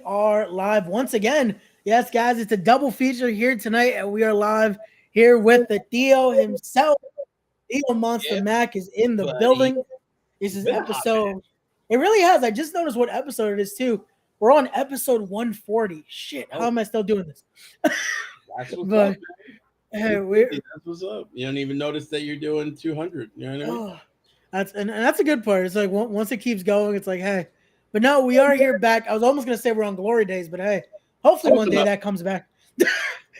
are live once again. Yes, guys, it's a double feature here tonight, and we are live here with the Theo himself. Theo Monsta Yeah, Mack is in the buddy. building. This It's is been a hot minute. episode. It really has. I just noticed what episode it is too. We're on episode 140. Shit, how Oh, am I still doing this? that's what's up, But man. hey, Too we're busy. That's what's up. You don't even notice that you're doing 200. You know what I mean? oh, and that's a good part. It's like once it keeps going, it's like hey. But no, we are here back. I was almost gonna say we're on glory days, but hey, hopefully Close one day enough. that comes back. Close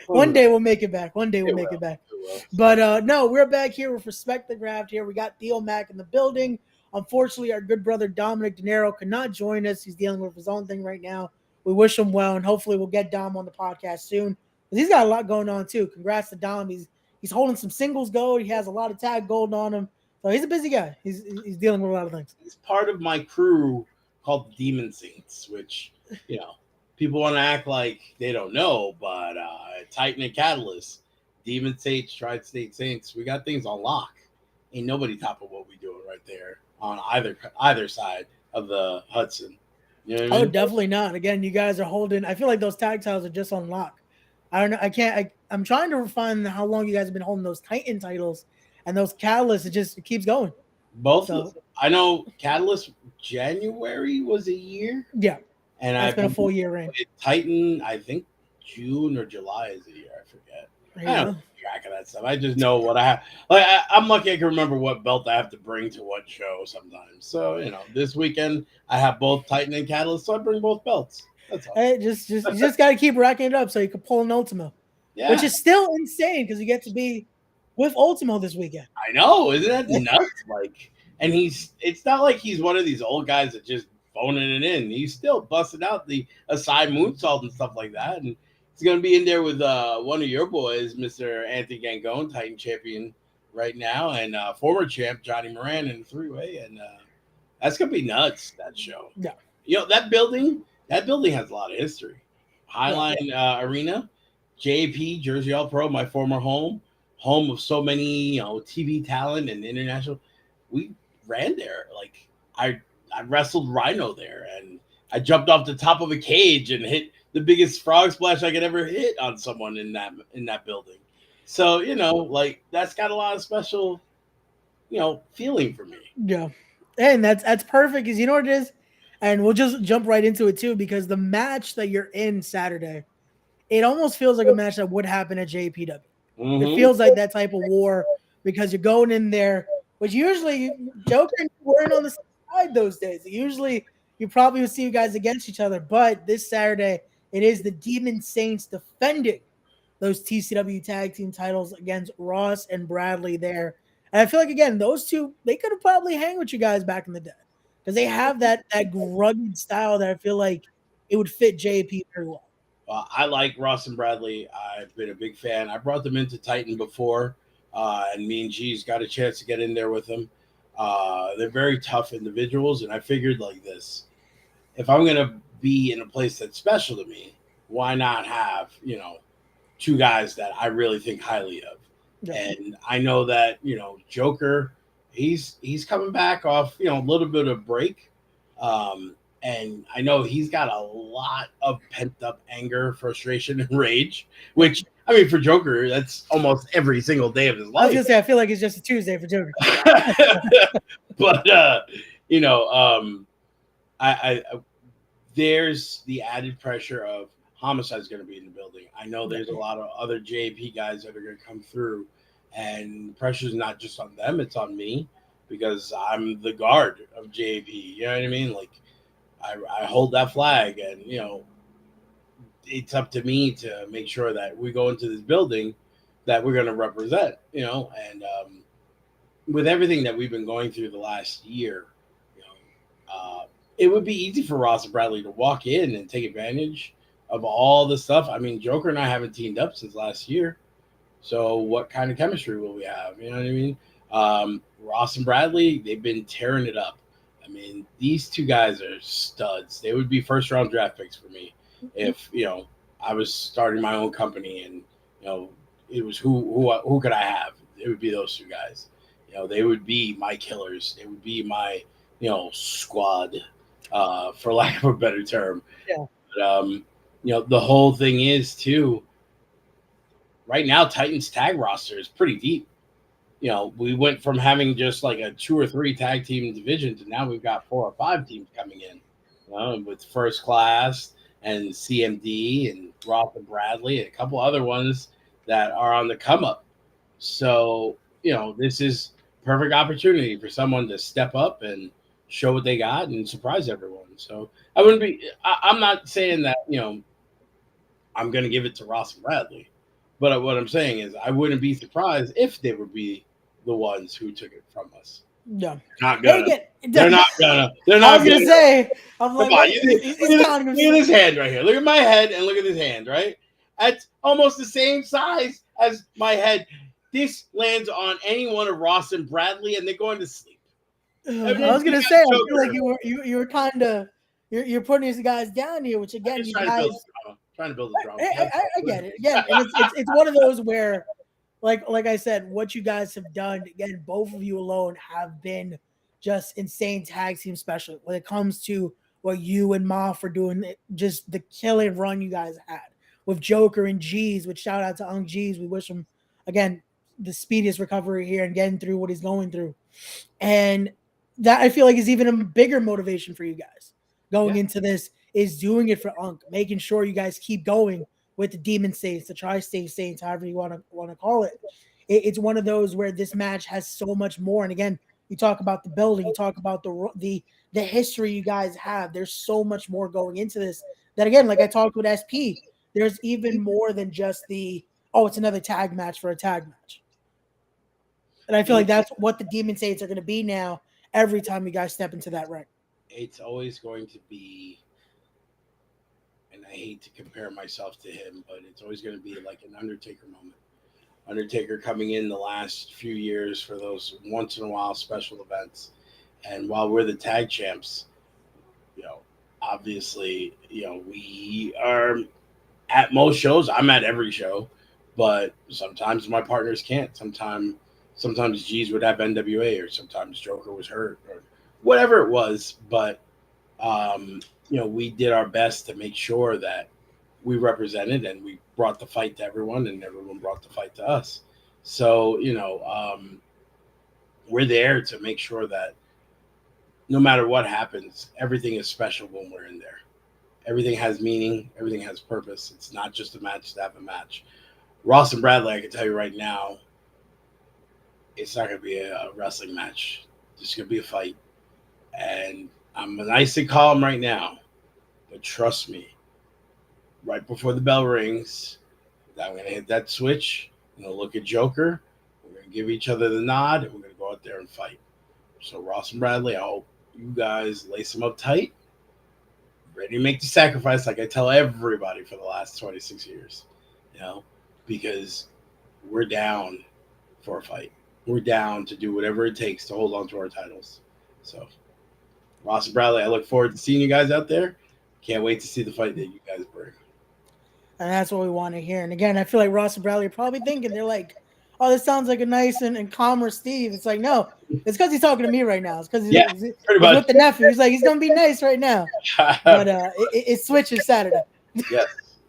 One enough. day we'll make it back. One day we'll It make will. it back. It will. But no, we're back here with Respect the Graft here. We got Theo Mack in the building. Unfortunately, our good brother Dominick Denaro could not join us. He's dealing with his own thing right now. We wish him well, and hopefully we'll get Dom on the podcast soon. He's got a lot going on too. Congrats to Dom. He's holding some singles gold. He has a lot of tag gold on him. So he's a busy guy. He's dealing with a lot of things. He's part of my crew called the Demon Saints, which, you know, people want to act like they don't know, but Titan and Catalyst, Demon Saints, Tri-State Saints, we got things on lock. Ain't nobody topping what we doing right there on either side of the Hudson. You know what I Oh, mean? definitely not. Again, you guys are holding. I feel like those tag titles are just on lock. I don't know. I can't. I'm trying to refine how long you guys have been holding those Titan titles and those Catalysts. It keeps going. Both. So I know Catalyst January was a year, yeah, and I that's been a full believe year reign. Titan, I think June or July is a year. I forget. There I you don't go. keep track of that stuff. I just know what I have. Like I'm lucky I can remember what belt I have to bring to what show sometimes. So this weekend I have both Titan and Catalyst, so I bring both belts. That's all. Hey, just you just got to keep racking it up so you can pull an Ultimo, which Yeah, is still insane because you get to be with Ultimo this weekend. I know. Isn't that nuts? Like, and it's not like he's one of these old guys that just phoning it in. He's still busting out the aside moonsault and stuff like that. And he's going to be in there with one of your boys, Mr. Anthony Gangone, Titan champion right now, and former champ Johnny Moran in the three-way. And that's going to be nuts, that show. Yeah, That building has a lot of history. yeah, Highline Arena, JP, Jersey All Pro, my former home of so many, TV talent and international. We ran there. Like I wrestled Rhino there, and I jumped off the top of a cage and hit the biggest frog splash I could ever hit on someone in that building. So like that's got a lot of special, feeling for me. yeah. And that's perfect because you know what it is, and we'll just jump right into it too because the match that you're in Saturday, it almost feels like a match that would happen at JPW. It Mm-hmm. feels like that type of war because you're going in there, which usually Joker weren't on the side those days. Usually you probably would see you guys against each other, but this Saturday it is the Demon Saints defending those TCW tag team titles against Ross and Bradley there. And I feel like again, those two they could have probably hang with you guys back in the day because they have that rugged style that I feel like it would fit JP very well. I like Ross and Bradley. I've been a big fan. I brought them into Titan before, and me and G's got a chance to get in there with them. They're very tough individuals, and I figured like this: if I'm gonna be in a place that's special to me, why not have two guys that I really think highly of? Yeah. And I know that Joker, he's coming back off a little bit of break. And I know he's got a lot of pent up anger, frustration, and rage, which, I mean, for Joker, that's almost every single day of his I was life. gonna say I feel like it's just a Tuesday for Joker. But, I there's the added pressure of Homicide's going to be in the building. I know there's a lot of other JP guys that are going to come through, and the pressure's not just on them, it's on me because I'm the guard of JP. You know what I mean? Like, I hold that flag, and it's up to me to make sure that we go into this building that we're going to represent. And with everything that we've been going through the last year, it would be easy for Ross and Bradley to walk in and take advantage of all the stuff. I mean, Joker and I haven't teamed up since last year, so what kind of chemistry will we have? You know what I mean? Ross and Bradley, they've been tearing it up. I mean, these two guys are studs. They would be first round draft picks for me if I was starting my own company and it was who could I have? It would be those two guys. They would be my killers. They would be my squad, for lack of a better term. Yeah. But, the whole thing is too. Right now, Titans tag roster is pretty deep. We went from having just like a 2 or 3 tag team division to now we've got 4 or 5 teams coming in, with First Class and CMD and Roth and Bradley and a couple other ones that are on the come up. So, this is perfect opportunity for someone to step up and show what they got and surprise everyone. So I'm not saying that, I'm going to give it to Ross and Bradley. But what I'm saying is I wouldn't be surprised if they would be the ones who took it from us. No. Not gonna. They're not gonna. I was gonna say. I'm like, look at this hand right here. Look at my head and look at this hand, right? That's almost the same size as my head. This lands on any one of Ross and Bradley, and they're going to sleep. I was gonna say, I feel like you were kind of you're putting these guys down here, which again, you guys trying to build a drama. I get it. Again, and it's one of those where, like I said, what you guys have done, again, both of you alone have been just insane tag team special when it comes to what you and Moff are doing, just the killing run you guys had with Joker and G's, which shout out to Ung G's. We wish him, again, the speediest recovery here and getting through what he's going through. And that I feel like is even a bigger motivation for you guys going into this is doing it for Unk, making sure you guys keep going with the Demon Saints, the Tri-State Saints, however you want to call it. It's one of those where this match has so much more. And again, you talk about the building, you talk about the history you guys have. There's so much more going into this. That again, like I talked with SP, there's even more than just it's another tag match for a tag match. And I feel like that's what the Demon Saints are going to be now every time you guys step into that ring. It's always going to be, and I hate to compare myself to him, but it's always going to be like an Undertaker moment. Undertaker coming in the last few years for those once in a while special events. And while we're the tag champs, obviously, we are at most shows. I'm at every show, but sometimes my partners can't. Sometimes G's would have NWA, or sometimes Joker was hurt, or whatever it was. But, we did our best to make sure that we represented and we brought the fight to everyone and everyone brought the fight to us. So, we're there to make sure that no matter what happens, everything is special when we're in there. Everything has meaning. Everything has purpose. It's not just a match to have a match. Ross and Bradley, I can tell you right now, it's not going to be a wrestling match. It's going to be a fight. And I'm nice and calm right now. But trust me, right before the bell rings, I'm going to hit that switch. I'm going to look at Joker. We're going to give each other the nod. And we're going to go out there and fight. So Ross and Bradley, I hope you guys lace them up tight. Ready to make the sacrifice like I tell everybody for the last 26 years. Because we're down for a fight. We're down to do whatever it takes to hold on to our titles. So, Ross and Bradley, I look forward to seeing you guys out there. Can't wait to see the fight that you guys bring. And that's what we want to hear. And again, I feel like Ross and Bradley are probably thinking, they're like, oh, this sounds like a nice and calmer Steve. It's like, no, it's because he's talking to me right now. It's because he's with the nephew. He's like, he's going to be nice right now. But it switches Saturday.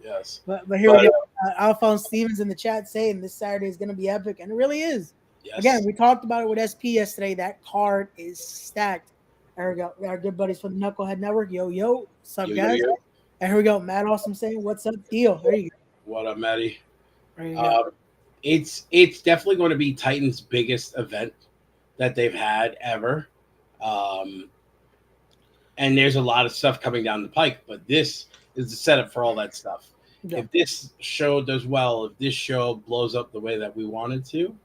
Yes. But here we go. Alphonse Stevens in the chat saying this Saturday is going to be epic. And it really is. Yes. Again, we talked about it with SP yesterday. That card is stacked. There we go. We got our good buddies from the Knucklehead Network. Yo. What's up, guys? Yo. And here we go. Matt Awesome saying, what's up, deal? There you go. What up, Matty? There you go. It's definitely going to be Titan's biggest event that they've had ever. And there's a lot of stuff coming down the pike, but this is the setup for all that stuff. Yeah. If this show does well, if this show blows up the way that we want it to,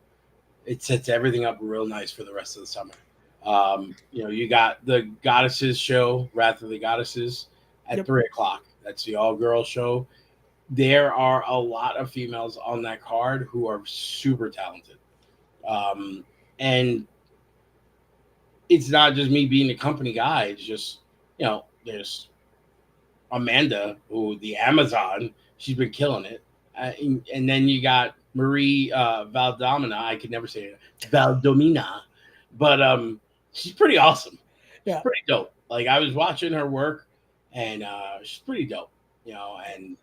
it sets everything up real nice for the rest of the summer. You got the Goddesses show, Wrath of the Goddesses, at 3:00. That's the all-girl show. There are a lot of females on that card who are super talented. And it's not just me being the company guy. It's just, there's Amanda, who the Amazon, she's been killing it. And then you got Marie Valdomina. I could never say it. Valdomina. But she's pretty awesome. Yeah. She's pretty dope. Like, I was watching her work, and she's pretty dope. and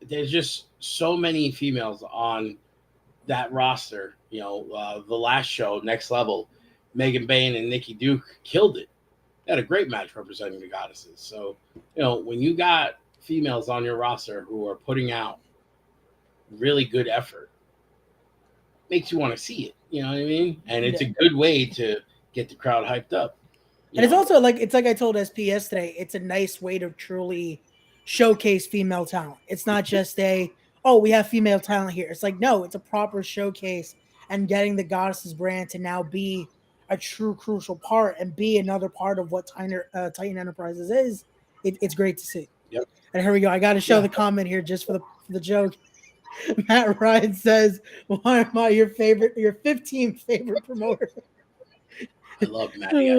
there's just so many females on that roster. The last show, Next Level, Megan Bain and Nikki Duke killed it. They had a great match representing the Goddesses. So, when you got females on your roster who are putting out really good effort, makes you want to see it. You know what I mean? And it's a good way to get the crowd hyped up. And it's also it's like I told SP yesterday, it's a nice way to truly showcase female talent. It's not just we have female talent here. It's like, no, it's a proper showcase, and getting the Goddesses brand to now be a true crucial part and be another part of what Titan Enterprises is. It's great to see. Yep. And here we go. I got to show the comment here just for the joke. Matt Ryan says, "Why am I your 15th favorite promoter?" I love Matty.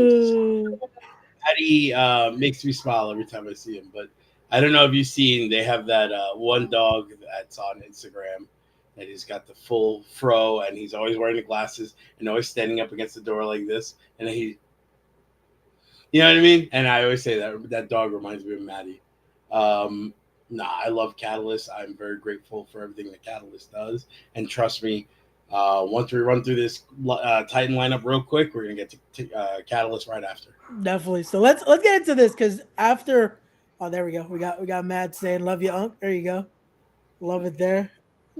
Matty makes me smile every time I see him. But I don't know if you've seen, they have that one dog that's on Instagram that he's got the full fro, and he's always wearing the glasses and always standing up against the door like this. And you know what I mean? And I always say that dog reminds me of Matty. I love Catalyst. I'm very grateful for everything that Catalyst does. And trust me, once we run through this Titan lineup real quick, we're gonna get to Catalyst right after. Definitely. So let's get into this, because after, there we go. We got Matt saying "Love you, Unc." There you go. Love it there.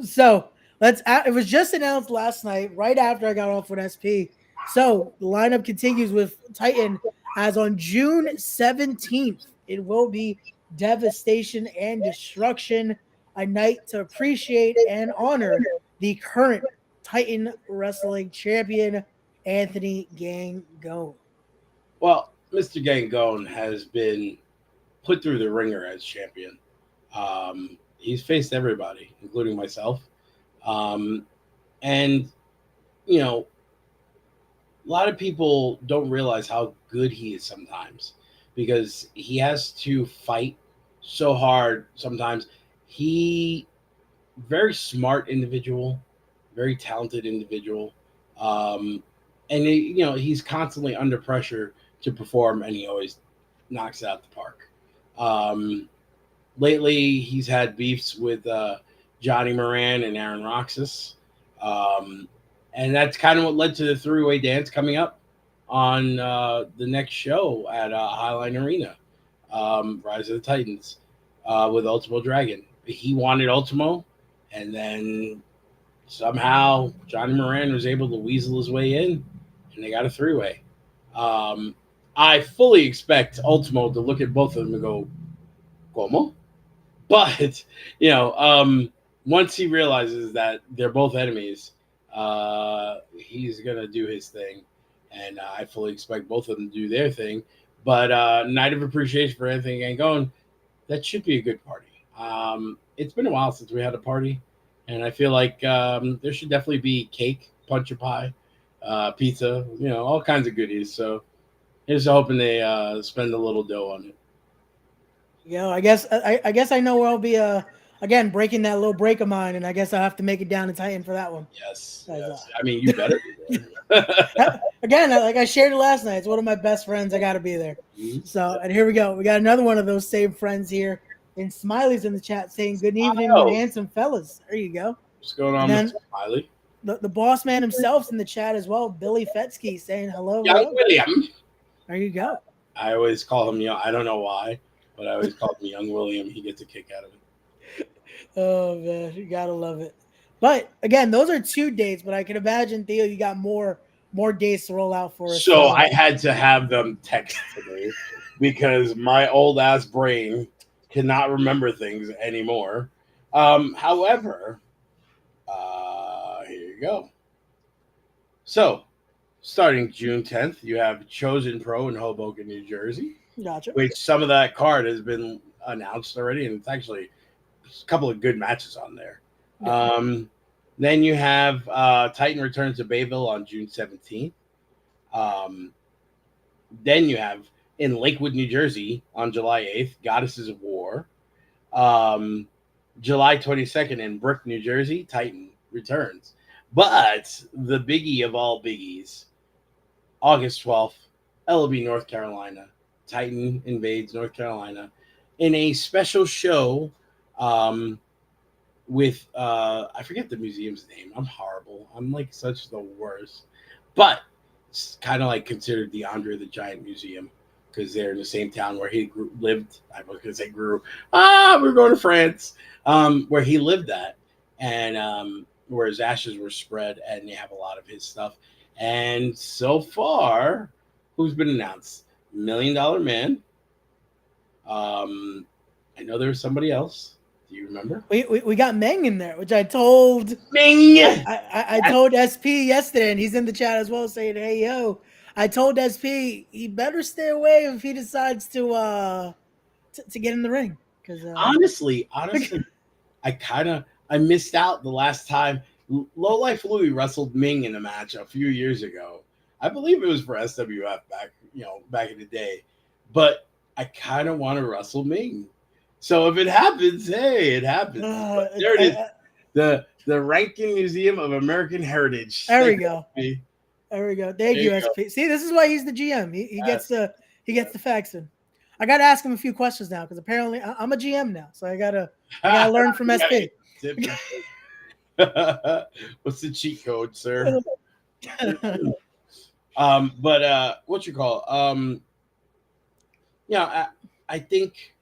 So it was just announced last night, right after I got off with SP. So the lineup continues with Titan as on June 17th. It will be Devastation and Destruction, a night to appreciate and honor the current Titan Wrestling Champion, Anthony Gangone. Well, Mr. Gangone has been put through the ringer as champion. He's faced everybody, including myself. And, a lot of people don't realize how good he is sometimes, because he has to fight so hard sometimes. Very smart individual, very talented individual. And he's constantly under pressure to perform, and he always knocks it out the park. Lately, he's had beefs with Johnny Moran and Aaron Roxas. And that's kind of what led to the three-way dance coming up on the next show at Highline Arena, Rise of the Titans, with Ultimo Dragon. He wanted Ultimo, and then somehow Johnny Moran was able to weasel his way in, and they got a three-way. I fully expect Ultimo to look at both of them and go, "Como?" But, once he realizes that they're both enemies, he's going to do his thing. And I fully expect both of them to do their thing. But Night of Appreciation for Anthony Gangone, that should be a good party. It's been a while since we had a party. And I feel like there should definitely be cake, punch pie, pizza, all kinds of goodies. So here's hoping they spend a little dough on it. I guess I know where I'll be again breaking that little break of mine, and I guess I'll have to make it down to Titan for that one. Yes. I mean, you better be there. Again, like I shared it last night, it's one of my best friends. I got to be there. Mm-hmm. So, and here we go. We got another one of those same friends here. And Smiley's in the chat saying, "Good evening, handsome fellas." There you go. What's going on, Mr. Smiley? The boss man himself's in the chat as well. Billy Fetsky saying hello. Young William. There you go. I always call him young. I don't know why, but I always call him Young William. He gets a kick out of it. Oh man, you gotta love it. But again, those are 2 dates. But I can imagine, Theo, you got more dates to roll out for us. So I had to have them text to me because my old ass brain cannot remember things anymore. However, here you go. So, starting June 10th, you have Chosen Pro in Hoboken, New Jersey. Gotcha. Which some of that card has been announced already, and it's actually a couple of good matches on there. Yeah. Then you have Titan returns to Bayville on June 17th. Then you have in Lakewood, New Jersey on July 8th, Goddesses of War. July 22nd in Brook, New Jersey, Titan returns. But the biggie of all biggies, August 12th, LB, North Carolina. Titan invades North Carolina. in a special show with I forget the museum's name. I'm horrible. I'm like such the worst. But it's kind of like considered the Andre the Giant Museum because they're in the same town where he lived. I was gonna say grew. We're going to France, where he lived at, and where his ashes were spread, and they have a lot of his stuff. And so far, who's been announced? $1 Million Man. I know there was somebody else. Do you remember? We got Meng in there, which I told Ming. I told SP yesterday, and he's in the chat as well, saying, "Hey yo," I told SP he better stay away if he decides to get in the ring because honestly, I missed out the last time Low Life Louie wrestled Ming in a match a few years ago. I believe it was for SWF back in the day, but I kind of want to wrestle Ming. So if it happens, hey, it happens. But there it is. The Rankin Museum of American Heritage. There we go. There we go. Thank you, SP. See, this is why he's the GM. He gets the facts in. I got to ask him a few questions now because apparently I'm a GM now, so I gotta learn from SP. What's the cheat code, sir? But what you call? I think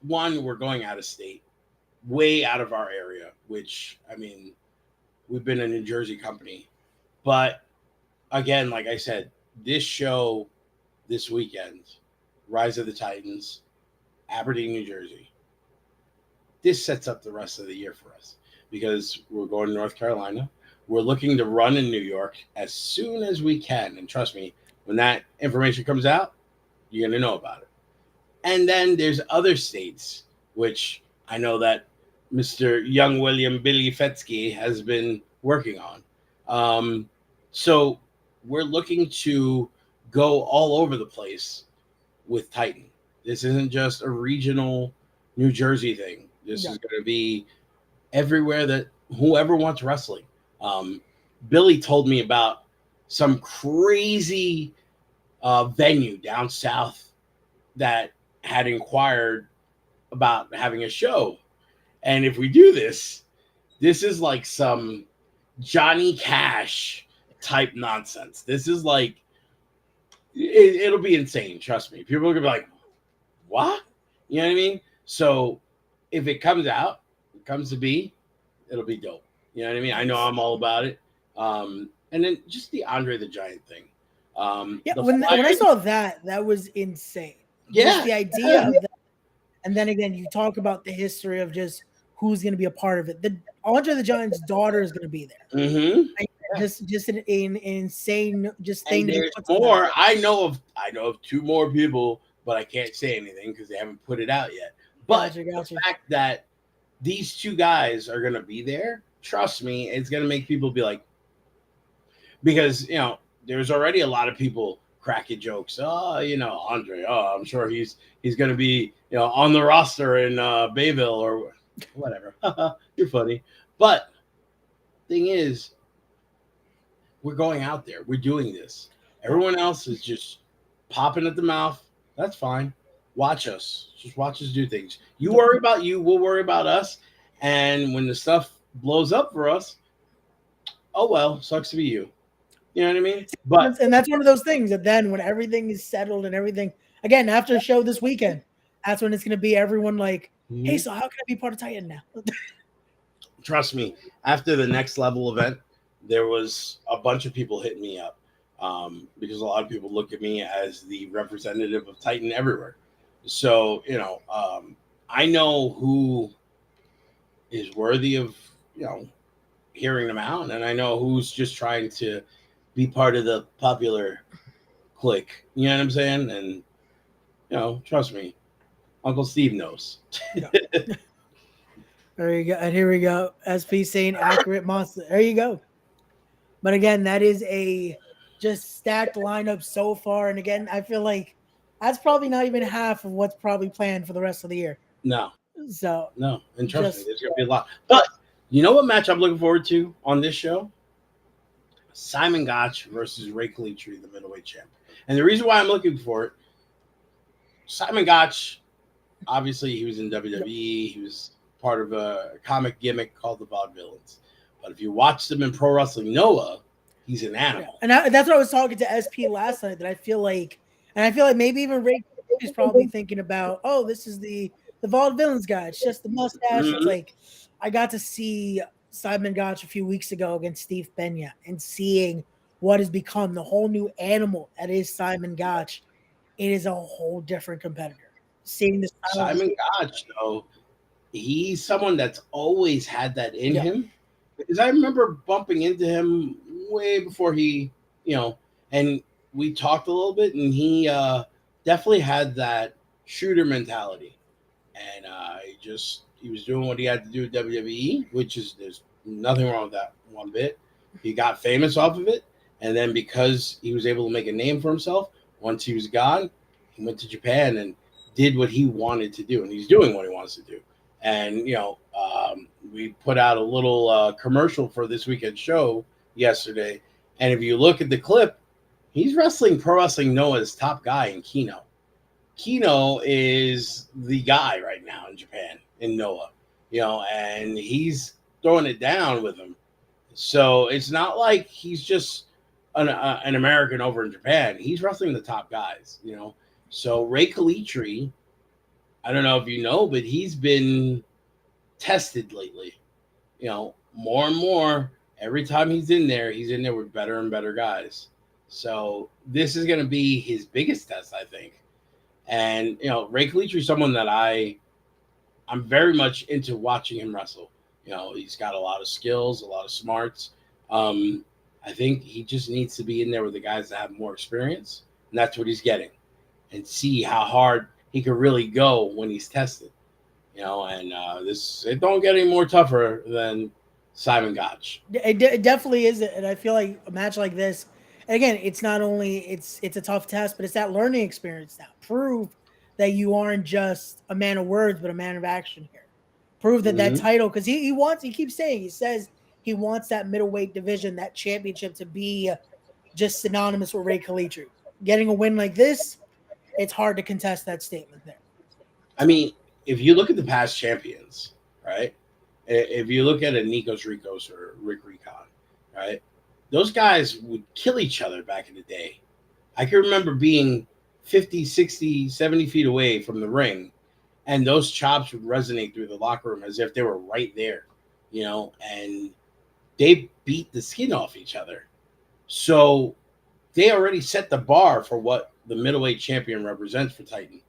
one, we're going out of state, way out of our area. Which I mean, we've been a New Jersey company, but again, like I said, this show this weekend, Rise of the Titans, Aberdeen, New Jersey. This sets up the rest of the year for us because we're going to North Carolina. We're looking to run in New York as soon as we can. And trust me, when that information comes out, you're going to know about it. And then there's other states, which I know that Mr. Young William Billy Fetsky has been working on. So we're looking to go all over the place with Titan. This isn't just a regional New Jersey thing. This is going to be everywhere that whoever wants wrestling. Billy told me about some crazy venue down south that had inquired about having a show. And if we do this is like some Johnny Cash type nonsense. This is like, it'll be insane. Trust me. People are going to be like, what? You know what I mean? So if it comes out, it comes to be, it'll be dope. You know what I mean? I know I'm all about it. And then just the Andre the Giant thing. When I saw that was insane. Yeah. Just the idea of that. And then again, you talk about the history of just who's going to be a part of it. The Andre the Giant's daughter is going to be there. Mm-hmm. Like, just an insane thing. There's more. I know of two more people, but I can't say anything because they haven't put it out yet. But the fact that these two guys are going to be there, trust me, it's going to make people be like, because there's already a lot of people cracking jokes. Andre. Oh, I'm sure he's going to be on the roster in Bayville or whatever. You're funny, but thing is, we're going out there. We're doing this. Everyone else is just popping at the mouth. That's fine. Watch us. Just watch us do things. You worry about you. We'll worry about us. And when the stuff blows up for us, oh well, sucks to be you. You know what I mean? And that's one of those things that then when everything is settled and everything, again, after the show this weekend, that's when it's going to be everyone like, hey, so how can I be part of Titan now? Trust me, after the next level event, there was a bunch of people hitting me up because a lot of people look at me as the representative of Titan everywhere. So, I know who is worthy of, hearing them out. And I know who's just trying to be part of the popular clique. You know what I'm saying? And, trust me, Uncle Steve knows. There you go. And here we go. SP saying accurate Monsta. There you go. But again, that is a just stacked lineup so far. And again, I feel like that's probably not even half of what's probably planned for the rest of the year. No. So no. And trust me, there's going to be a lot. But you know what match I'm looking forward to on this show? Simon Gotch versus Ray Kalitri, the middleweight champ. And the reason why I'm looking for it, Simon Gotch obviously he was in WWE. He was part of a comic gimmick called the Vaudevillains. But if you watched him in Pro Wrestling Noah, he's an animal. And that's what I was talking to SP last night. That I feel like maybe even Ray is probably thinking about, oh, this is the Vaudevillains guy. It's just the mustache. It's like I got to see Simon Gotch a few weeks ago against Steve Pena and seeing what has become the whole new animal that is Simon Gotch. It is a whole different competitor. Seeing this Simon Gotch, though, he's someone that's always had that in him. Because I remember bumping into him way before he, and we talked a little bit, and he definitely had that shooter mentality. And he was doing what he had to do at WWE, which is there's nothing wrong with that one bit. He got famous off of it, and then because he was able to make a name for himself, once he was gone, he went to Japan and did what he wanted to do, and he's doing what he wants to do. And we put out a little commercial for this weekend show yesterday, and if you look at the clip, he's wrestling Pro Wrestling Noah's top guy in Kino. Kino is the guy right now in Japan in Noah, and he's throwing it down with him. So it's not like he's just an American over in Japan. He's wrestling the top guys, So Ray Kalitri, I don't know if you know, but he's been tested lately. More and more. Every time he's in there with better and better guys. So this is going to be his biggest test, I think. And, Ray Kalitri is someone that I'm very much into watching him wrestle. He's got a lot of skills, a lot of smarts. I think he just needs to be in there with the guys that have more experience, and that's what he's getting. And see how hard he could really go when he's tested. And it don't get any more tougher than Simon Gotch. It definitely is, and I feel like a match like this, and again, it's not only it's a tough test, but it's that learning experience now. Prove that you aren't just a man of words, but a man of action here. Prove that that title, because he keeps saying, he says he wants that middleweight division, that championship, to be just synonymous with Ray Kalitri. Getting a win like this, it's hard to contest that statement there. I mean, if you look at the past champions, right? If you look at a Nikos Ricos or Rick Recon, right? Those guys would kill each other back in the day. I can remember being 50, 60, 70 feet away from the ring, and those chops would resonate through the locker room as if they were right there, and they beat the skin off each other. So they already set the bar for what the middleweight champion represents for Titan.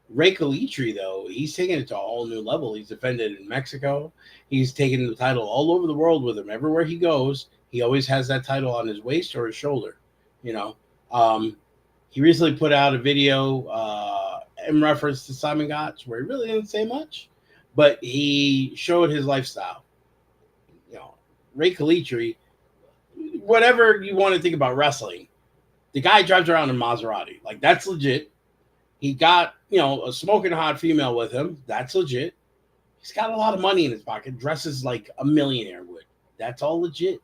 Ray Kalitri, though, he's taken it to a whole new level. He's defended in Mexico. He's taken the title all over the world with him. Everywhere he goes, he always has that title on his waist or his shoulder. He recently put out a video in reference to Simon Gotch where he really didn't say much, but he showed his lifestyle. Ray Kalitri, whatever you want to think about wrestling, the guy drives around in Maserati. Like, that's legit. He got, a smoking hot female with him. That's legit. He's got a lot of money in his pocket, dresses like a millionaire would. That's all legit.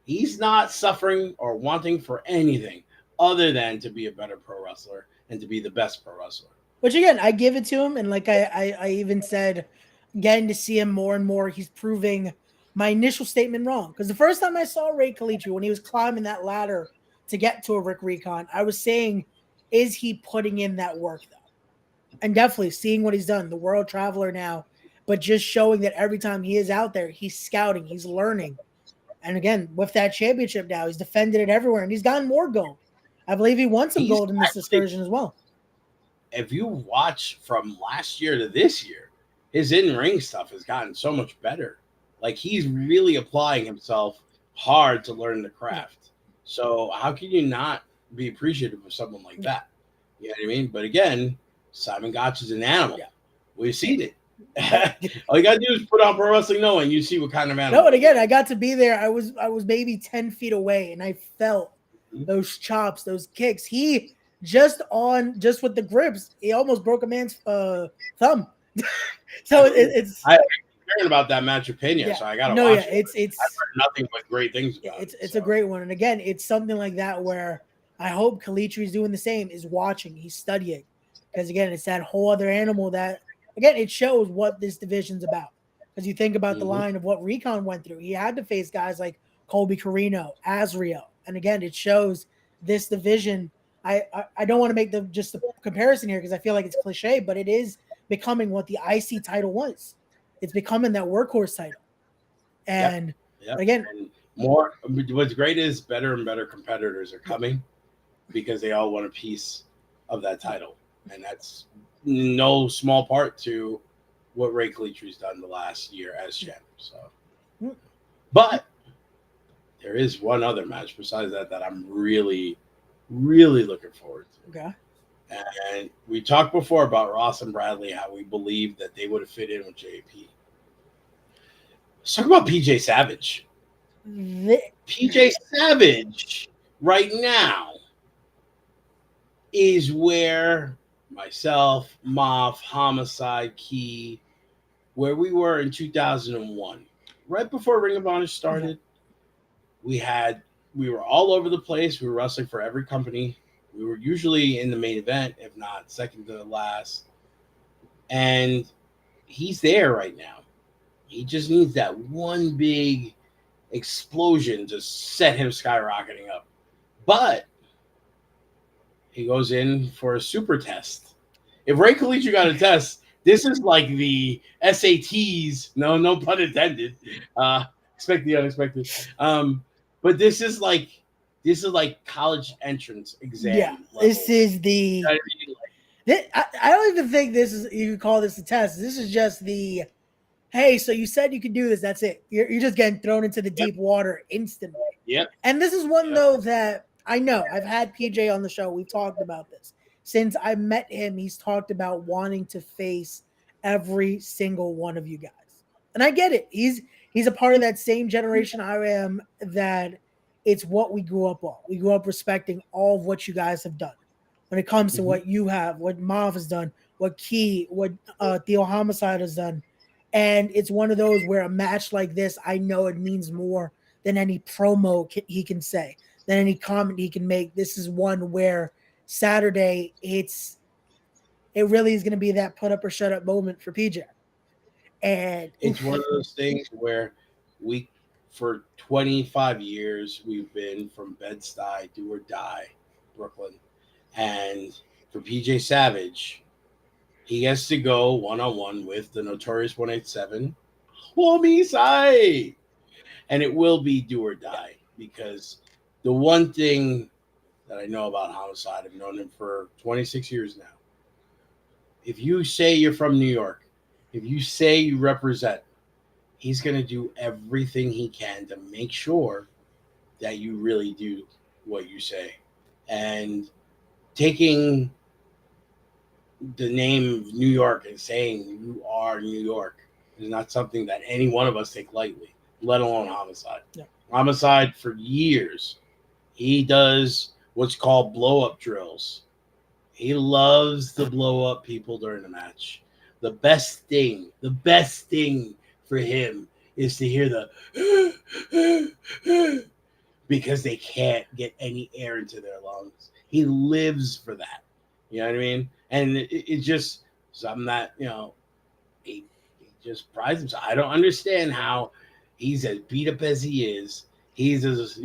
He's not suffering or wanting for anything other than to be a better pro wrestler and to be the best pro wrestler. Which, again, I give it to him. And like I even said, getting to see him more and more, he's proving my initial statement wrong. Because the first time I saw Ray Kalitri, when he was climbing that ladder to get to a Rick Recon, I was saying, is he putting in that work, though? And definitely seeing what he's done, the world traveler now, but just showing that every time he is out there, he's scouting, he's learning. And again, with that championship now, he's defended it everywhere, and he's gotten more gold. I believe he won some gold in this excursion as well. If you watch from last year to this year, his in-ring stuff has gotten so much better. Like, he's really applying himself hard to learn the craft. So how can you not be appreciative of someone like that? You know what I mean? But again, Simon Gotch is an animal. Yeah. We've seen it. All you gotta do is put on Pro Wrestling Noah and you see what kind of animal. No, and again, I got to be there. I was maybe 10 feet away, and I felt those chops, those kicks. He just with the grips, he almost broke a man's thumb. So it's. I'm hearing about that match of Pena, so I gotta watch it. It's I've heard nothing but great things about it. It's a great one, and again, it's something like that where I hope Kalitri's doing the same. Is watching, he's studying, because again, it's that whole other animal that again it shows what this division's about. Because you think about the Mm-hmm. line of what Recon went through, he had to face guys like Colby Carino, Azriel, and again, it shows this division. I don't want to make the comparison here because I feel like it's cliche, but it is becoming what the IC title was. It's becoming that workhorse title, Yep. and Yep. again, And more. What's great is better and better competitors are coming because they all want a piece of that title, and that's no small part to what Ray Calitry's done the last year as champ. So, but there is one other match besides that I'm really, really looking forward to. okay, And we talked before about Ross and Bradley, how we believed that they would have fit in with JP. Let's talk about PJ Savage. PJ Savage right now is where myself, Moff, Homicide, Key, where we were in 2001. Right before Ring of Honor started, we were all over the place. We were wrestling for every company. We were usually in the main event, if not second to the last. And he's there right now. He just needs that one big explosion to set him skyrocketing up. But he goes in for a super test. If Ray Calitry got a test, this is like the SATs. No pun intended. Expect the unexpected. But this is like college entrance exam. yeah, levels. this is the. You know what I mean? I don't even think this is you call this a test. This is just the hey, so you said you could do this. That's it. You're just getting thrown into the deep water instantly. Yep. And this is one though that I know I've had PJ on the show. We've talked about this since I met him. He's talked about wanting to face every single one of you guys, and I get it. He's a part of that same generation I am. That it's what we grew up on. We grew up respecting all of what you guys have done. When it comes to what you have, what Mav has done, what Key, what Theo Homicide has done. And it's one of those where a match like this, I know it means more than any promo he can say, than any comment he can make. This is one where Saturday, it really is going to be that put up or shut up moment for PJ. And it's one of those things where for 25 years, we've been from Bed-Stuy, do or die, Brooklyn. And for PJ Savage, he gets to go one-on-one with the Notorious 187, Homicide. And it will be do or die because the one thing that I know about Homicide, I've known him for 26 years now. If you say you're from New York, if you say you represent, he's going to do everything he can to make sure that you really do what you say. And taking the name New York and saying you are New York is not something that any one of us take lightly, let alone Homicide. Yeah. Homicide, for years, he does what's called blow-up drills. He loves to blow up people during the match. The best thing for him is to hear the because they can't get any air into their lungs. He lives for that. You know what I mean? And it's just something that, he just prides himself. I don't understand how he's as beat up as he is. He's as,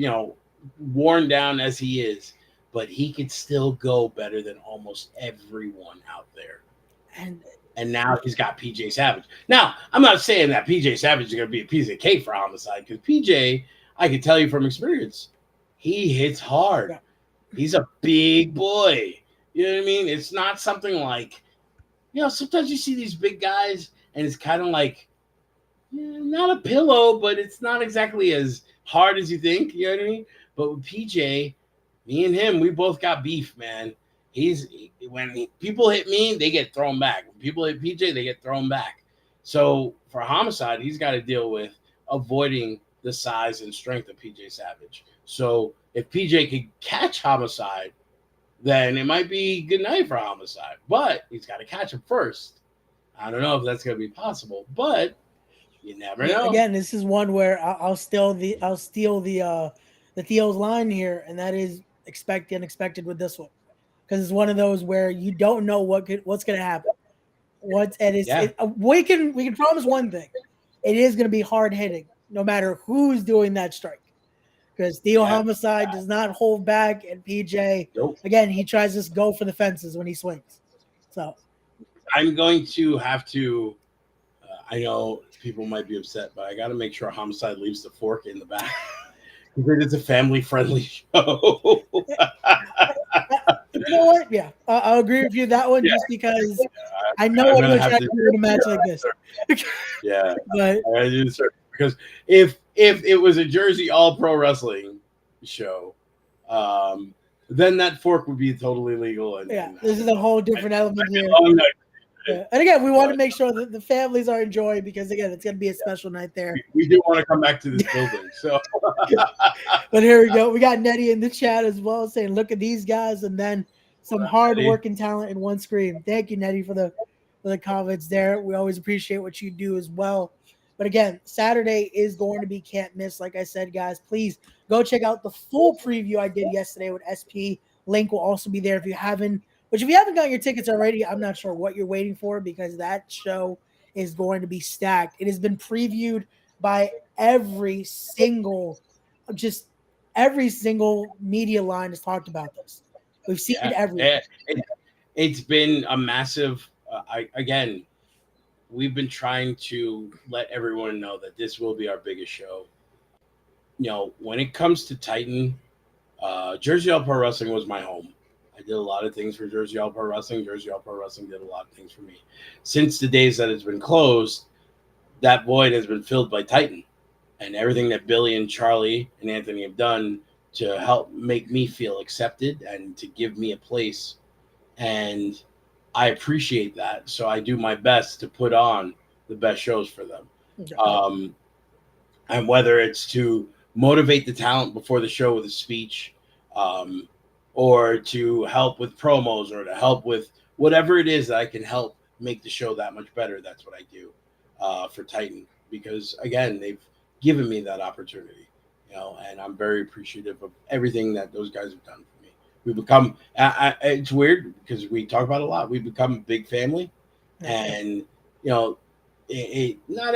worn down as he is, but he could still go better than almost everyone out there. And now he's got PJ Savage. Now, I'm not saying that PJ Savage is going to be a piece of cake for Homicide, because PJ, I can tell you from experience, he hits hard. Yeah. He's a big boy. You know what I mean? It's not something like, sometimes you see these big guys and it's kind of like, not a pillow, but it's not exactly as hard as you think. You know what I mean? But with PJ, me and him, we both got beef, man. When people hit me, they get thrown back. When people hit PJ, they get thrown back. So for Homicide, he's got to deal with avoiding the size and strength of PJ Savage. So if PJ could catch Homicide, then it might be good night for Homicide. But he's got to catch him first. I don't know if that's going to be possible, but you never know. Again, this is one where I'll steal the Theo's line here, and that is expect the unexpected with this one. because it's one of those where you don't know what's going to happen. Yeah. We can promise one thing: it is going to be hard hitting, no matter who's doing that strike. Because Theo Homicide does not hold back, and PJ, Nope. again, he tries to go for the fences when he swings. So I'm going to have to. I know people might be upset, but I got to make sure Homicide leaves the fork in the back because it's a family-friendly show. you know what? Yeah, I'll agree with you that one, just because I know what we're trying to do in a match like this. Yeah, but because if it was a Jersey All Pro Wrestling show, then that fork would be totally legal. And this is a whole different element here. Yeah. And again, we want to make sure that the families are enjoying, because again, it's going to be a special night there. We do want to come back to this building. So, but here we go. We got Nettie in the chat as well saying, "Look at these guys," and then some hard-working talent in one screen. Thank you, Nettie, for the comments there. We always appreciate what you do as well. But again, Saturday is going to be can't miss. Like I said, guys, please go check out the full preview I did yesterday with SP. Link will also be there if you haven't. But if you haven't got your tickets already, I'm not sure what you're waiting for, because that show is going to be stacked. It has been previewed by every single media line has talked about this. We've seen it everywhere. It's been a massive. Again, we've been trying to let everyone know that this will be our biggest show. When it comes to Titan, Jersey All Pro Wrestling was my home. I did a lot of things for Jersey All Pro Wrestling. Jersey All Pro Wrestling did a lot of things for me. Since the days that it's been closed, that void has been filled by Titan. And everything that Billy and Charlie and Anthony have done to help make me feel accepted and to give me a place. And I appreciate that. So I do my best to put on the best shows for them. Okay. And whether it's to motivate the talent before the show with a speech, or to help with promos, or to help with whatever it is that I can help make the show that much better, that's what I do for Titan. Because, again, they've given me that opportunity, and I'm very appreciative of everything that those guys have done for me. We become, it's weird because we talk about it a lot. We become a big family, and, not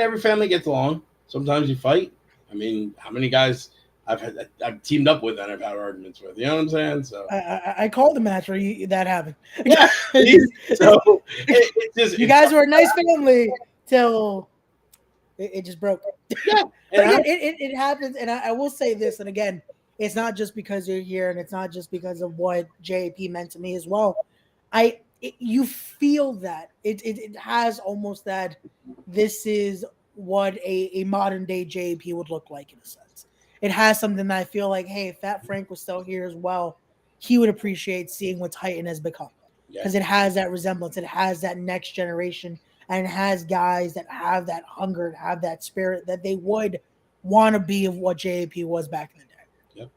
every family gets along. Sometimes you fight. I mean, how many guys I've teamed up with and I've had arguments with, you know what I'm saying? So I called the match where that happened. Yeah. So you guys were a nice family till it just broke. Yeah. But again, it happens. And I will say this, and again, it's not just because you're here, and it's not just because of what JP meant to me as well. You feel that it has almost that this is what a modern day JP would look like, in a sense. It has something that I feel like, hey, if Fat Frank was still here as well, he would appreciate seeing what Titan has become, because it has that resemblance. It has that next generation, and it has guys that have that hunger and have that spirit that they would want to be of what JP was back in the day. Yep.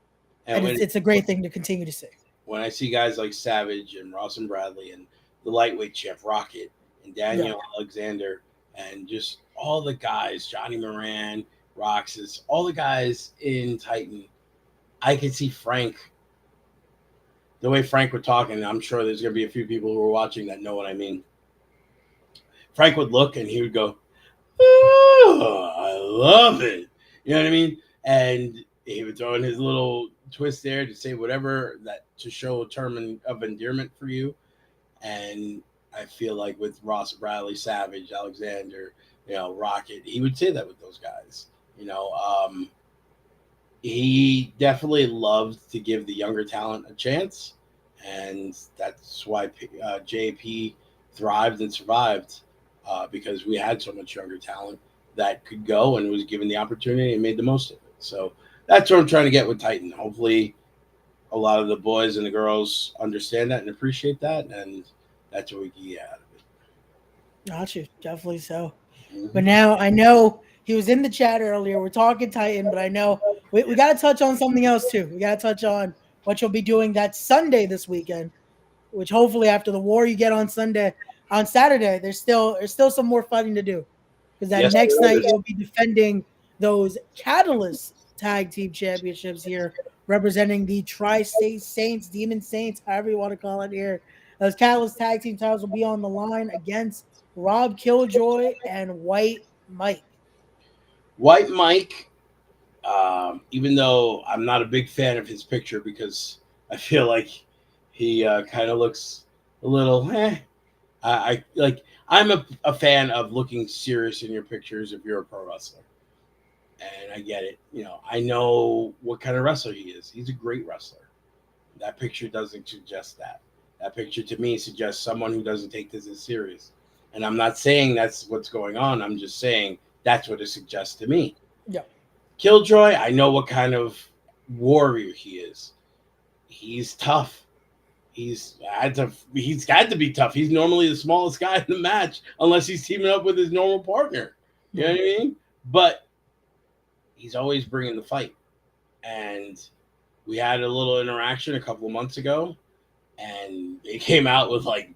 And it's a great thing to continue to see. When I see guys like Savage and Ross and Bradley and the lightweight champ Rocket and Daniel Alexander and just all the guys, Johnny Moran, Roxas, all the guys in Titan, I could see Frank, the way Frank would talk, and I'm sure there's going to be a few people who are watching that know what I mean. Frank would look and he would go, "Oh, I love it." You know what I mean? And he would throw in his little twist there to say whatever that to show a term of endearment for you. And I feel like with Ross Bradley, Savage, Alexander, Rocket, he would say that with those guys. He definitely loved to give the younger talent a chance, and that's why JP thrived and survived, because we had so much younger talent that could go and was given the opportunity and made the most of it. So that's what I'm trying to get with Titan. Hopefully a lot of the boys and the girls understand that and appreciate that, and that's what we can get out of it. Got you. Definitely so. Mm-hmm. But now I know he was in the chat earlier. We're talking Titan, but I know we got to touch on something else too. We got to touch on what you'll be doing that Sunday this weekend, which hopefully after the war you get on Saturday, there's still some more fighting to do, because that next night you'll be defending those Catalyst Tag Team Championships here representing the Tri-State Saints, Demon Saints, however you want to call it here. Those Catalyst tag team titles will be on the line against Rob Killjoy and White Mike. White Mike, even though I'm not a big fan of his picture because I feel like he kind of looks a little, I like. I'm a fan of looking serious in your pictures if you're a pro wrestler, and I get it. I know what kind of wrestler he is. He's a great wrestler. That picture doesn't suggest that. That picture to me suggests someone who doesn't take this as serious. And I'm not saying that's what's going on. I'm just saying that's what it suggests to me. Yeah. Killjoy, I know what kind of warrior he is. He's tough. He's got to be tough. He's normally the smallest guy in the match unless he's teaming up with his normal partner. You know what I mean? But he's always bringing the fight. And we had a little interaction a couple of months ago, and they came out with like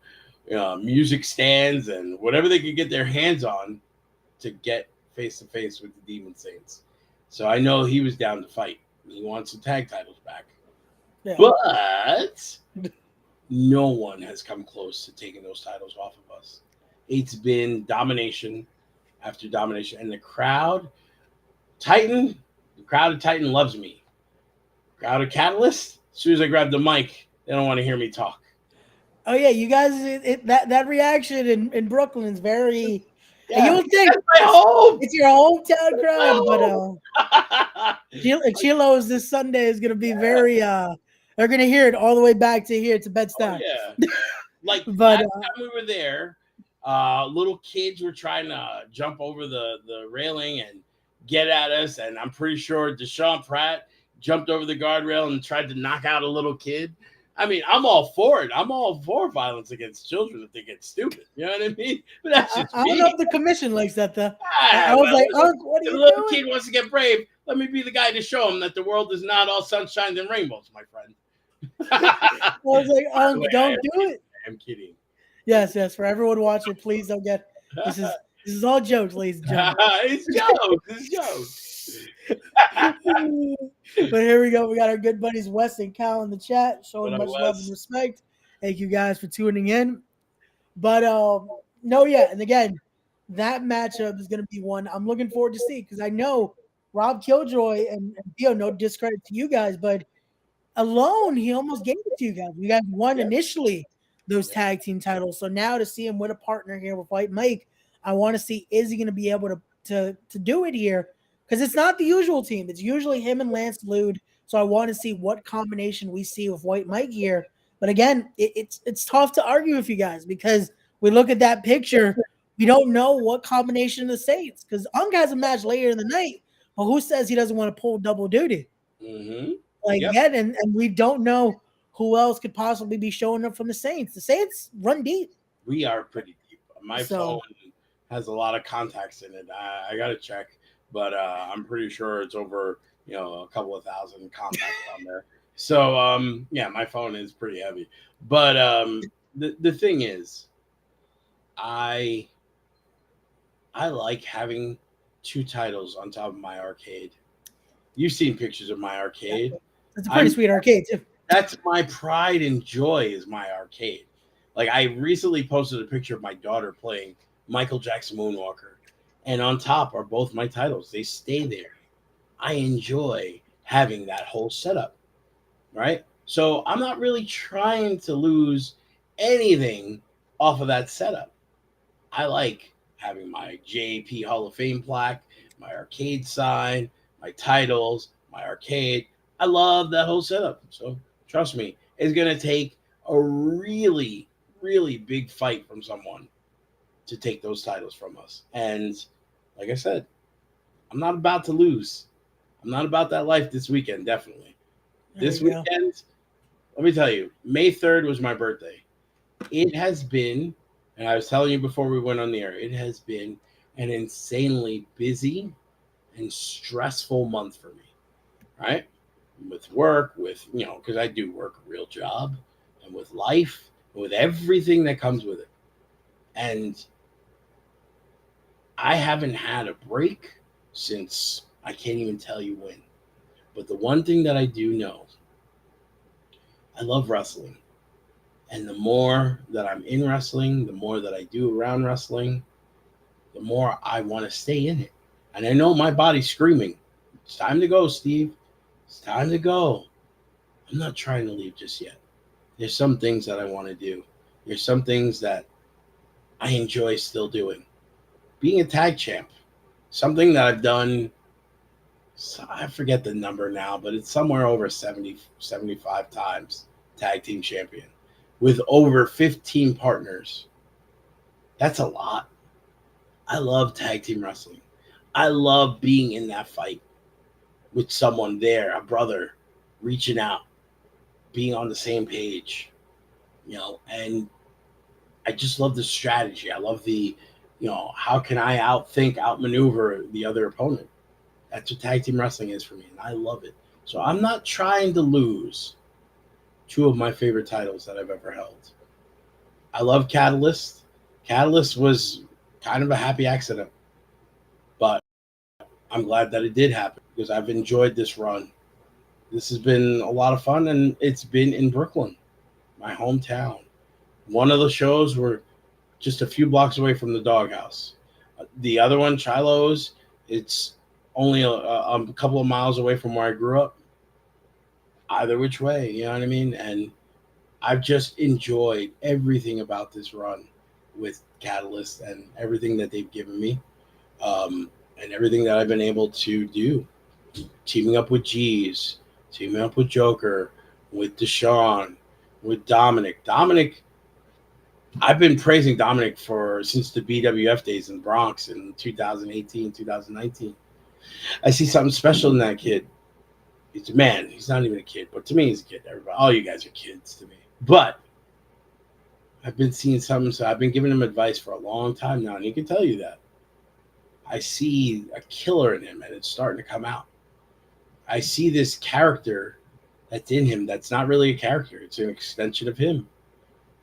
music stands and whatever they could get their hands on to get face to face with the Demon Saints. So I know he was down to fight. He wants the tag titles back. Yeah. But no one has come close to taking those titles off of us. It's been domination after domination. And the crowd of Titan loves me. The crowd of Catalyst, as soon as I grab the mic, they don't want to hear me talk. Oh, yeah, you guys, that reaction in Brooklyn's very... Yeah, you would think it's your hometown crowd, but Chilo's this Sunday is going to be very... they're going to hear it all the way back to here to Bed-Stuy. Oh, yeah. Like, last time we were there, little kids were trying to jump over the railing and get at us, and I'm pretty sure Deshaun Pratt jumped over the guardrail and tried to knock out a little kid. I mean, I'm all for it. I'm all for violence against children if they get stupid. You know what I mean? But that's just I don't know if the commission likes that, though. I was like, what are you doing? The little kid wants to get brave. Let me be the guy to show him that the world is not all sunshine and rainbows, my friend. I was like, don't do it. I'm kidding. Yes. For everyone watching, please don't get this is all jokes, ladies and gentlemen. It's jokes. But here we go. We got our good buddies Wes and Cal in the chat, showing much love and respect. Thank you guys for tuning in. But and again, that matchup is going to be one I'm looking forward to see because I know Rob Killjoy and Dio, no discredit to you guys, but alone he almost gave it to you guys. You guys won initially those tag team titles, so now to see him with a partner here with White Mike, I want to see is he going to be able to do it here. Because it's not the usual team. It's usually him and Lance Lude. So I want to see what combination we see with White Mike here. But again, it's tough to argue with you guys because we look at that picture. We don't know what combination of the Saints. Because Unk has a match later in the night. But who says he doesn't want to pull double duty? Mm-hmm. And we don't know who else could possibly be showing up from the Saints. The Saints run deep. We are pretty deep. My phone has a lot of contacts in it. I got to check. But I'm pretty sure it's over, a couple of thousand contacts on there. So, my phone is pretty heavy. But the thing is, I like having two titles on top of my arcade. You've seen pictures of my arcade. It's a pretty sweet arcade, too. That's my pride and joy is my arcade. Like, I recently posted a picture of my daughter playing Michael Jackson Moonwalker. And on top are both my titles. They stay there. I enjoy having that whole setup, right? So I'm not really trying to lose anything off of that setup. I like having my JP Hall of Fame plaque, my arcade sign, my titles, my arcade. I love that whole setup. So trust me, it's going to take a really, really big fight from someone to take those titles from us. And like I said, I'm not about to lose. I'm not about that life this weekend, definitely. This weekend, let me tell you, May 3rd was my birthday. It has been, and I was telling you before we went on the air, it has been an insanely busy and stressful month for me, right? With work, because I do work a real job, and with life, and with everything that comes with it. And I haven't had a break since I can't even tell you when. But the one thing that I do know, I love wrestling. And the more that I'm in wrestling, the more that I do around wrestling, the more I want to stay in it. And I know my body's screaming, it's time to go, Steve. It's time to go. I'm not trying to leave just yet. There's some things that I want to do. There's some things that I enjoy still doing. Being a tag champ, something that I've done, I forget the number now, but it's somewhere over 70, 75 times tag team champion with over 15 partners. That's a lot. I love tag team wrestling. I love being in that fight with someone there, a brother, reaching out, being on the same page, and I just love the strategy. I love how can I outmaneuver the other opponent? That's what tag team wrestling is for me, and I love it. So I'm not trying to lose two of my favorite titles that I've ever held. I love Catalyst. Catalyst was kind of a happy accident, but I'm glad that it did happen because I've enjoyed this run. This has been a lot of fun, and it's been in Brooklyn, my hometown. One of the shows were just a few blocks away from the Doghouse. The other one, Chilo's, it's only a couple of miles away from where I grew up. Either which way, you know what I mean? And I've just enjoyed everything about this run with Catalyst and everything that they've given me, and everything that I've been able to do. Teaming up with G's, teaming up with Joker, with Deshaun, with Dominic. I've been praising Dominic since the BWF days in Bronx in 2018, 2019. I see something special in that kid. He's a man. He's not even a kid, but to me, he's a kid. Everybody, all you guys are kids to me. But I've been seeing something, so I've been giving him advice for a long time now, and he can tell you that. I see a killer in him, and it's starting to come out. I see this character that's in him that's not really a character. It's an extension of him.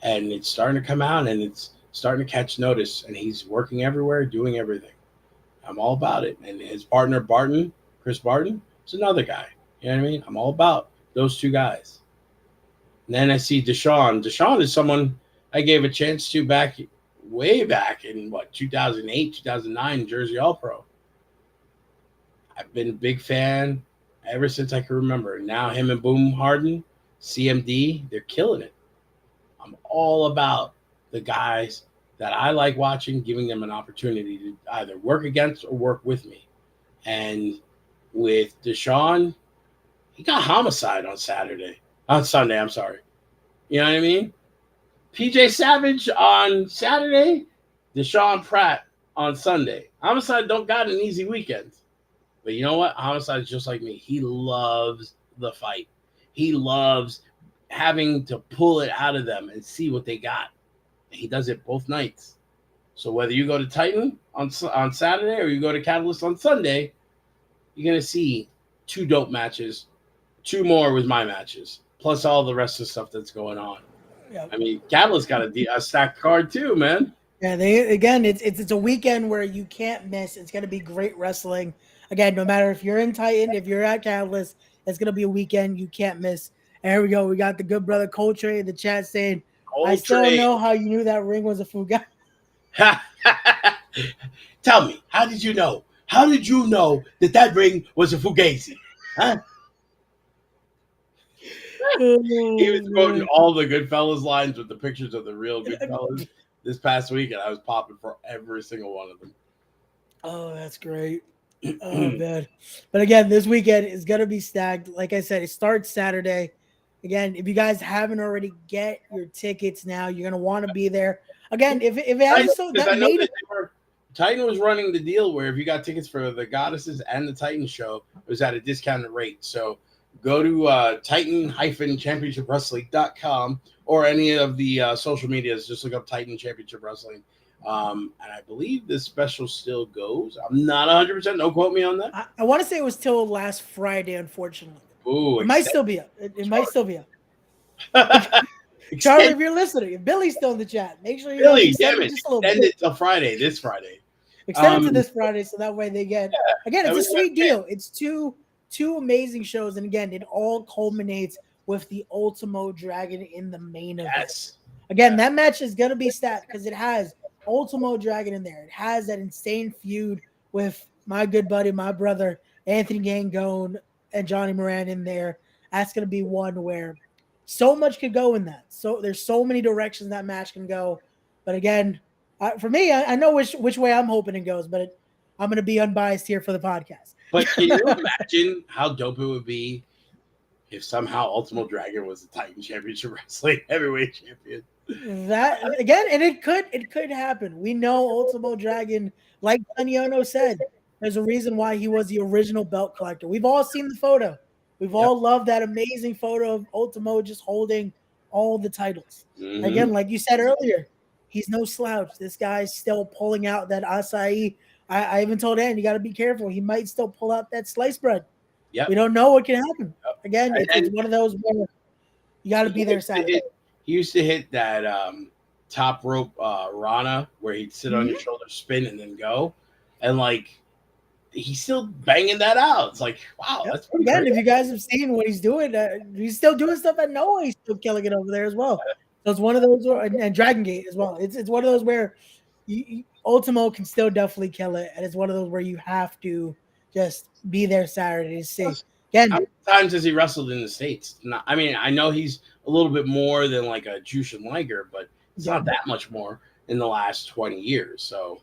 And it's starting to come out, and it's starting to catch notice, and he's working everywhere, doing everything. I'm all about it. And his partner, Chris Barton, is another guy. You know what I mean? I'm all about those two guys. And then I see Deshaun. Deshaun is someone I gave a chance to way back in 2008, 2009, Jersey All-Pro. I've been a big fan ever since I can remember. Now him and Boom Harden, CMD, they're killing it. I'm all about the guys that I like watching, giving them an opportunity to either work against or work with me. And with Deshaun, he got Homicide on Sunday, I'm sorry. You know what I mean? PJ Savage on Saturday, Deshaun Pratt on Sunday. Homicide don't got an easy weekend. But you know what? Homicide is just like me. He loves the fight. He loves having to pull it out of them and see what they got. He does it both nights. So whether you go to Titan on Saturday or you go to Catalyst on Sunday, you're going to see two dope matches, two more with my matches, plus all the rest of the stuff that's going on. Yep. I mean, Catalyst got a stacked card too, man. Yeah, it's a weekend where you can't miss. It's going to be great wrestling. Again, no matter if you're in Titan, if you're at Catalyst, it's going to be a weekend you can't miss. And here we go. We got the good brother Coltrane in the chat saying, I still don't know how you knew that ring was a Fugazi. Tell me, how did you know? How did you know that ring was a Fugazi? Huh? He was quoting all the Goodfellas lines with the pictures of the real Goodfellas this past week, and I was popping for every single one of them. Oh, that's great. Oh, man. But again, this weekend is going to be stacked. Like I said, it starts Saturday. Again, if you guys haven't already, get your tickets now. You're going to want to be there. Again, if it has so that made it. Titan was running the deal where if you got tickets for the Goddesses and the Titan show, it was at a discounted rate. So go to Titan-ChampionshipWrestling.com or any of the social medias. Just look up Titan Championship Wrestling. And I believe this special still goes. I'm not 100%. Don't quote me on that. I want to say it was till last Friday, unfortunately. Ooh, it might still be up. It might still be up. Charlie, if you're listening, if Billy's still in the chat, make sure you extend it till Friday, this Friday. Extend it to this Friday so that way they get again. It's a sweet deal. It's two two amazing shows. And again, it all culminates with the Ultimo Dragon in the main event. Yes. Again, that match is going to be stacked because it has Ultimo Dragon in there. It has that insane feud with my good buddy, my brother, Anthony Gangone and Johnny Moran in there. That's going to be one where so much could go in that. So there's so many directions that match can go. But again, for me, I know which way I'm hoping it goes, but I'm going to be unbiased here for the podcast. But can you imagine how dope it would be if somehow Ultimo Dragon was the Titan Championship Wrestling Heavyweight Champion? That again, and it could happen. We know Ultimo Dragon, like Daniano said, there's a reason why he was the original belt collector. We've all seen the photo. We've all loved that amazing photo of Ultimo just holding all the titles. Mm-hmm. Again, like you said earlier, he's no slouch. This guy's still pulling out that acai. I even told Ann, you got to be careful. He might still pull out that sliced bread. Yep. We don't know what can happen. Again, it's one of those where you got to be there Saturday. He used to hit that top rope Rana where he'd sit on your shoulder, spin, and then go. And, like, he's still banging that out. It's like, wow. That's pretty again, great. if you guys have seen what he's doing, he's still doing stuff at Noah. He's still killing it over there as well. So it's one of those, and Dragon Gate as well. It's one of those where Ultimo can still definitely kill it. And it's one of those where you have to just be there Saturday to see. Again, how many times has he wrestled in the States? I mean, I know he's a little bit more than like a Jushin Liger, but it's not that much more in the last 20 years. So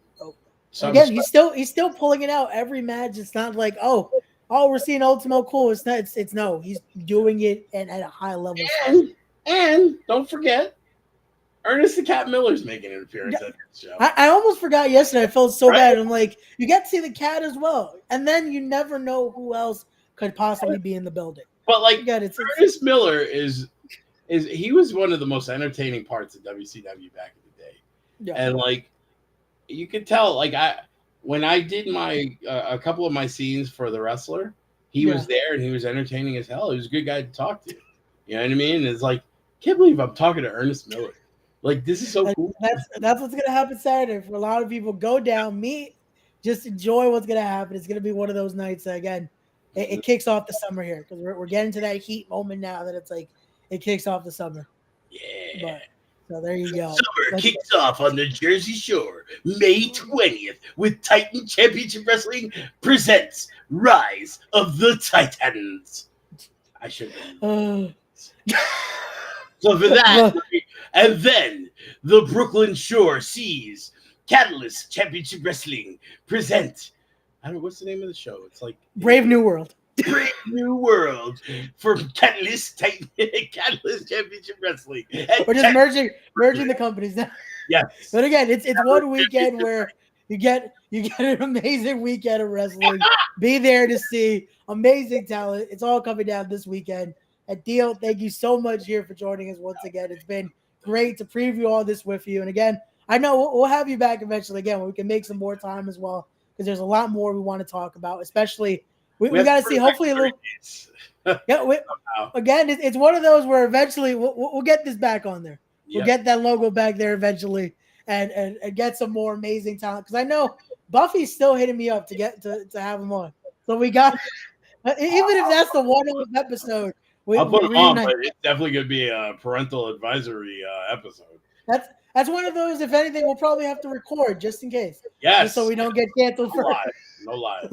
again, he's still pulling it out every match. It's not like, oh, we're seeing Ultimo, cool. It's not. It's no. He's doing it at a high level. And don't forget, Ernest the Cat Miller's making an appearance at this show. I almost forgot yesterday. I felt so bad. I'm like, you get to see the cat as well, and then you never know who else could possibly be in the building. But like, Ernest Miller is he was one of the most entertaining parts of WCW back in the day. Yeah. And like, you could tell, like, when I did my a couple of my scenes for The Wrestler, he was there and he was entertaining as hell. He was a good guy to talk to. You know what I mean? It's like, can't believe I'm talking to Ernest Miller. Like, this is so cool. That's what's gonna happen Saturday for a lot of people. Go down, meet, just enjoy what's gonna happen. It's gonna be one of those nights that, again, it kicks off the summer here because we're getting to that heat moment now that it's like it kicks off the summer. Yeah. So there you go. Summer kicks off on the Jersey Shore, May 20th, with Titan Championship Wrestling presents Rise of the Titans. I should have. So for that, and then the Brooklyn Shore sees Catalyst Championship Wrestling present. I don't know what's the name of the show. It's like Brave New World. Brave New World for Catalyst Championship Wrestling. We're just merging the companies now. Yes. But again, it's one weekend where you get an amazing weekend of wrestling. Be there to see amazing talent. It's all coming down this weekend. And Dio, thank you so much here for joining us once again. It's been great to preview all this with you. And again, I know we'll have you back eventually again when we can make some more time as well, because there's a lot more we want to talk about, especially we got to see hopefully a little. Again, it's one of those where eventually we'll get this back on there. We'll get that logo back there eventually and get some more amazing talent, because I know Buffy's still hitting me up to get to have him on. So we got, even if that's the one episode. I'll put him on, but it's definitely going to be a parental advisory episode. That's one of those, if anything, we'll probably have to record just in case. Yes. Just so we don't get canceled for No lie.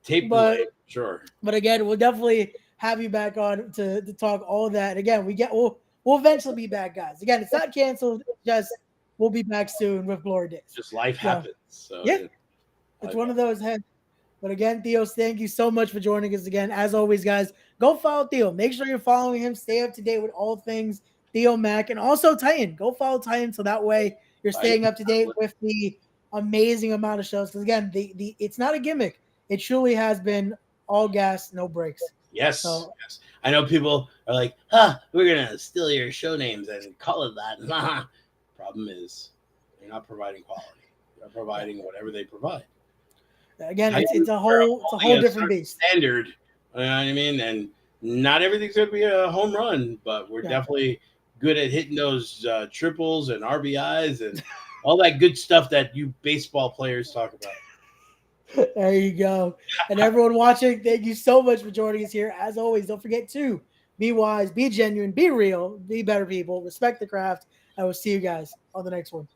Tape delay, sure. But again, we'll definitely have you back on to talk all that. Again, we'll eventually be back, guys. Again, it's not canceled, just we'll be back soon with Glory Days. Just life happens. So yeah. It's one of those heads. But again, Theo, thank you so much for joining us again. As always, guys, go follow Theo. Make sure you're following him. Stay up to date with all things Theo Mack, and also Titan. Go follow Titan so that way you're staying up to date with the amazing amount of shows. Because again, the it's not a gimmick. It truly has been all gas, no breaks. Yes. Yes. I know people are like, we're gonna steal your show names and call it that. Problem is, they're not providing quality. They're providing whatever they provide. Again, it's a whole different beast. Standard, you know what I mean? And not everything's going to be a home run, but we're definitely good at hitting those triples and RBIs and all that good stuff that you baseball players talk about. There you go. And everyone watching, thank you so much for joining us here. As always, don't forget to be wise, be genuine, be real, be better people, respect the craft. I will see you guys on the next one.